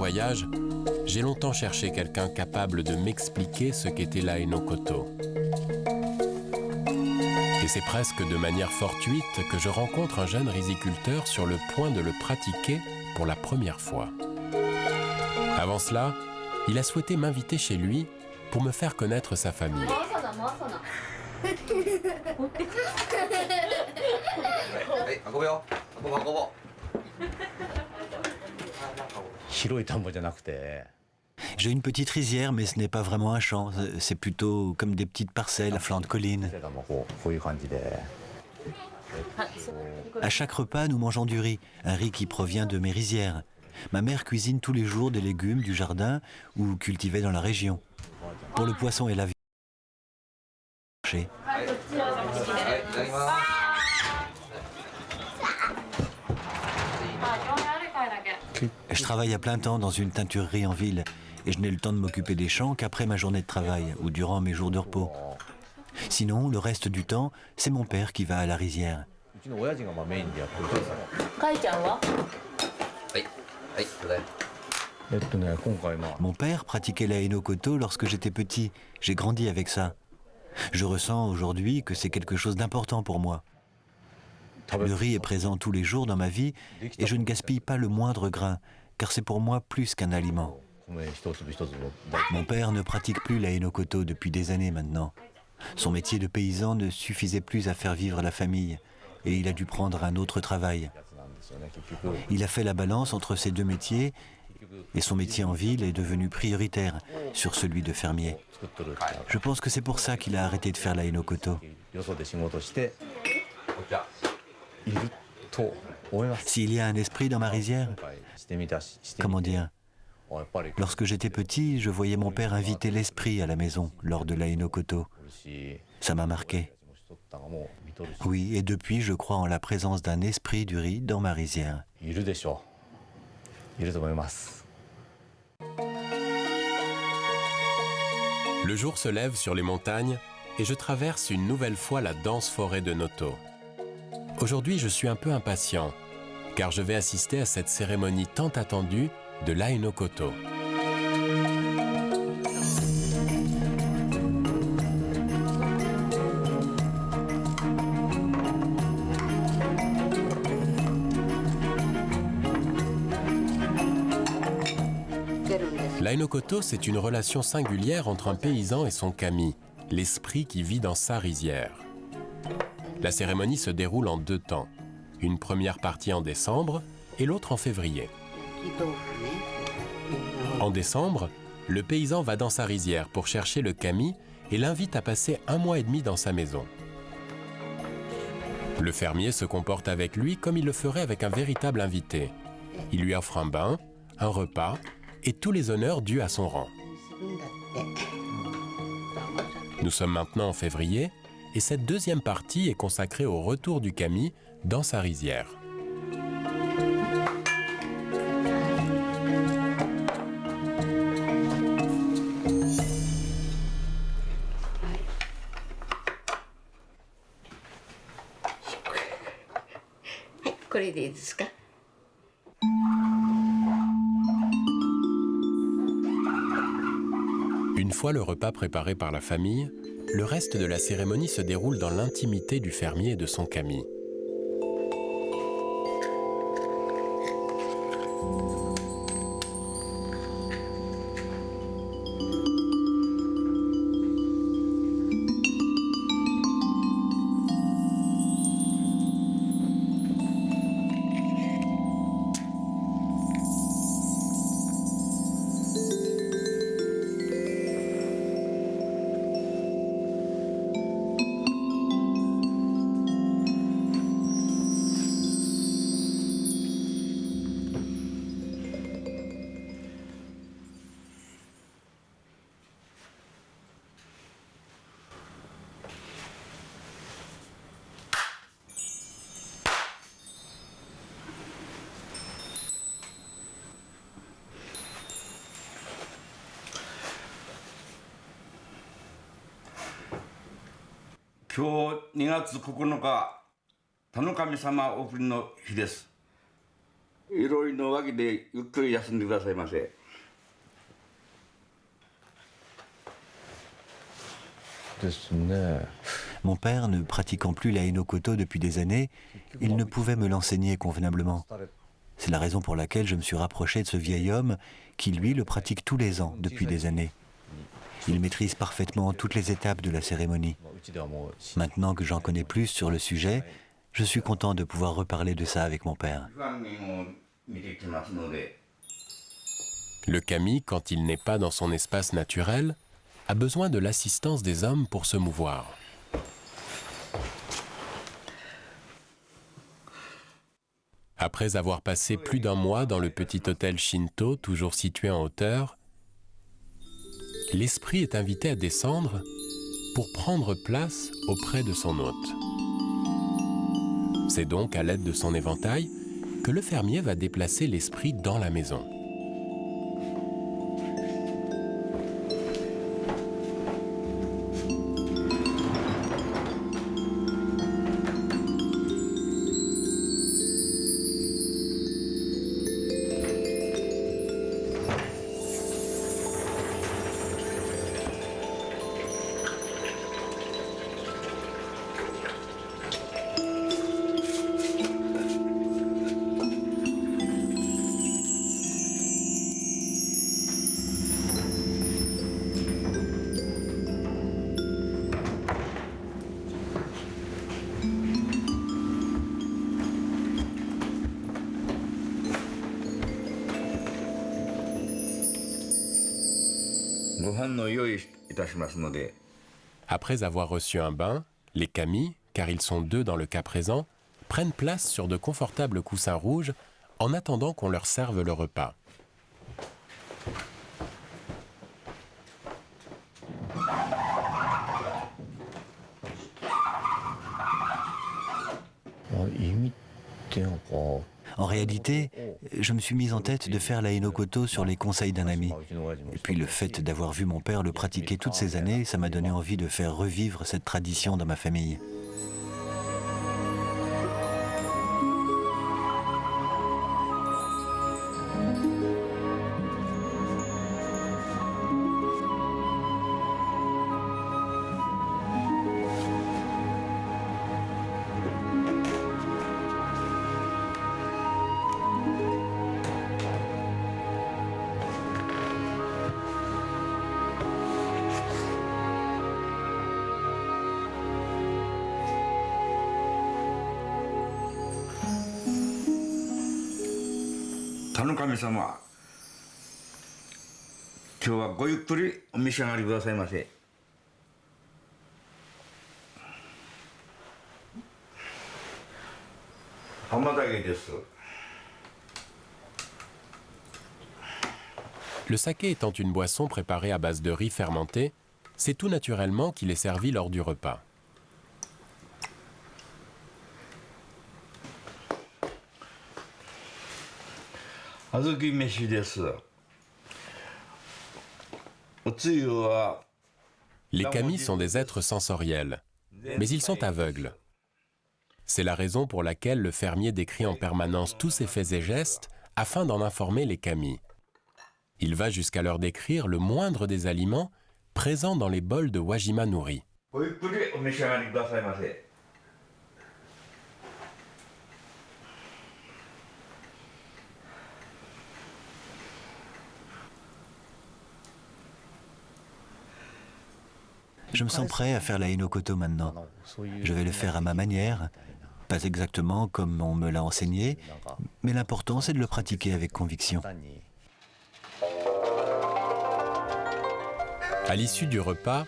voyage, j'ai longtemps cherché quelqu'un capable de m'expliquer ce qu'était l'Ae no Koto. Et c'est presque de manière fortuite que je rencontre un jeune riziculteur sur le point de le pratiquer pour la première fois. Avant cela, il a souhaité m'inviter chez lui pour me faire connaître sa famille. J'ai une petite rizière, mais ce n'est pas vraiment un champ. C'est plutôt comme des petites parcelles à flanc de colline. À chaque repas, nous mangeons du riz, un riz qui provient de mes rizières. Ma mère cuisine tous les jours des légumes du jardin ou cultivés dans la région. Pour le poisson et la viande. Je travaille à plein temps dans une teinturerie en ville et je n'ai le temps de m'occuper des champs qu'après ma journée de travail ou durant mes jours de repos. Sinon, le reste du temps, c'est mon père qui va à la rizière. Mon père pratiquait l'Ae no Koto lorsque j'étais petit. J'ai grandi avec ça. Je ressens aujourd'hui que c'est quelque chose d'important pour moi. Le riz est présent tous les jours dans ma vie et je ne gaspille pas le moindre grain, car c'est pour moi plus qu'un aliment. Mon père ne pratique plus l'Ae no Koto depuis des années maintenant. Son métier de paysan ne suffisait plus à faire vivre la famille et il a dû prendre un autre travail. Il a fait la balance entre ces deux métiers et son métier en ville est devenu prioritaire sur celui de fermier. Je pense que c'est pour ça qu'il a arrêté de faire l'Ae no Koto. S'il y a un esprit dans ma rizière, comment dire? Lorsque j'étais petit, je voyais mon père inviter l'esprit à la maison lors de l'Ae no Koto. Ça m'a marqué. Oui, et depuis, je crois en la présence d'un esprit du riz dans ma rizière. Le jour se lève sur les montagnes et je traverse une nouvelle fois la dense forêt de Noto. Aujourd'hui, je suis un peu impatient, car je vais assister à cette cérémonie tant attendue de l'Ae no Koto. L'Ae no Koto, c'est une relation singulière entre un paysan et son kami, l'esprit qui vit dans sa rizière. La cérémonie se déroule en 2 temps, une première partie en décembre et l'autre en février. En décembre, le paysan va dans sa rizière pour chercher le kami et l'invite à passer 1 mois et demi dans sa maison. Le fermier se comporte avec lui comme il le ferait avec un véritable invité. Il lui offre un bain, un repas et tous les honneurs dus à son rang. Nous sommes maintenant en février et cette deuxième partie est consacrée au retour du kami dans sa rizière. Une fois le repas préparé par la famille, le reste de la cérémonie se déroule dans l'intimité du fermier et de son kami. Aujourd'hui, 2月9日、田の神様送りの日です。いろいろのわけでゆっくり休んでくださいませ。Mon père, ne pratiquant plus la Hinokoto depuis des années, il ne pouvait me l'enseigner convenablement. C'est la raison pour laquelle je me suis rapproché de ce vieil homme qui, lui, le pratique tous les ans depuis des années. Il maîtrise parfaitement toutes les étapes de la cérémonie. Maintenant que j'en connais plus sur le sujet, je suis content de pouvoir reparler de ça avec mon père. Le kami, quand il n'est pas dans son espace naturel, a besoin de l'assistance des hommes pour se mouvoir. Après avoir passé plus d'un mois dans le petit hôtel Shinto, toujours situé en hauteur, l'esprit est invité à descendre pour prendre place auprès de son hôte. C'est donc à l'aide de son éventail que le fermier va déplacer l'esprit dans la maison. Après avoir reçu un bain, les kami, car ils sont deux dans le cas présent, prennent place sur de confortables coussins rouges en attendant qu'on leur serve le repas. En réalité, je me suis mise en tête de faire la Hinokoto sur les conseils d'un ami. Et puis le fait d'avoir vu mon père le pratiquer toutes ces années, ça m'a donné envie de faire revivre cette tradition dans ma famille. Le saké étant une boisson préparée à base de riz fermenté, c'est tout naturellement qu'il est servi lors du repas. Les kami sont des êtres sensoriels, mais ils sont aveugles. C'est la raison pour laquelle le fermier décrit en permanence tous ses faits et gestes afin d'en informer les kami. Il va jusqu'à leur décrire le moindre des aliments présents dans les bols de Wajima Nuri. Je me sens prêt à faire la Hinokoto maintenant. Je vais le faire à ma manière, pas exactement comme on me l'a enseigné, mais l'important c'est de le pratiquer avec conviction. À l'issue du repas,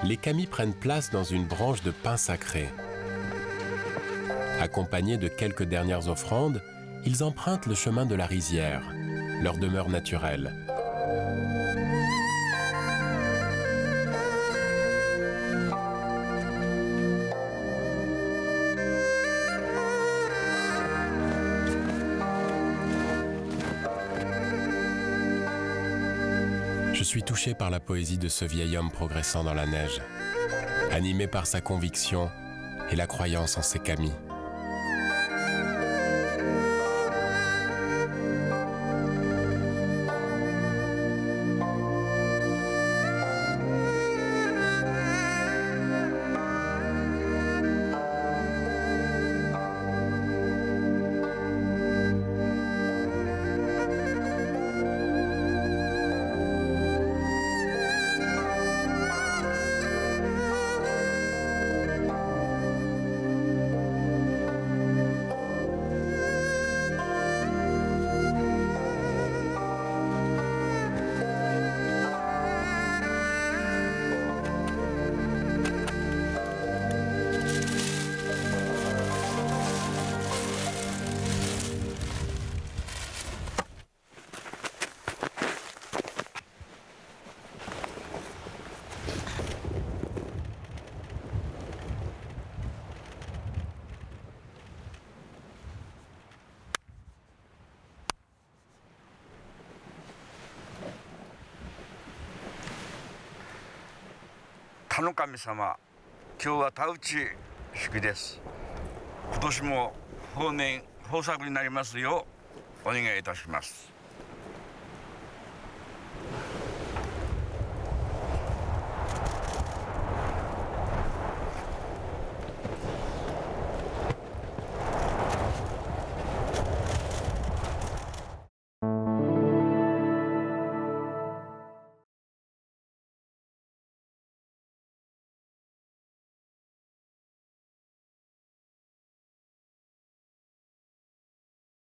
les kami prennent place dans une branche de pin sacré. Accompagnés de quelques dernières offrandes, ils empruntent le chemin de la rizière, leur demeure naturelle. Je suis touché par la poésie de ce vieil homme progressant dans la neige, animé par sa conviction et la croyance en ses kami. 田の神様、今日は田打ち式です。今年も豊年豊作になりますようお願いいたします。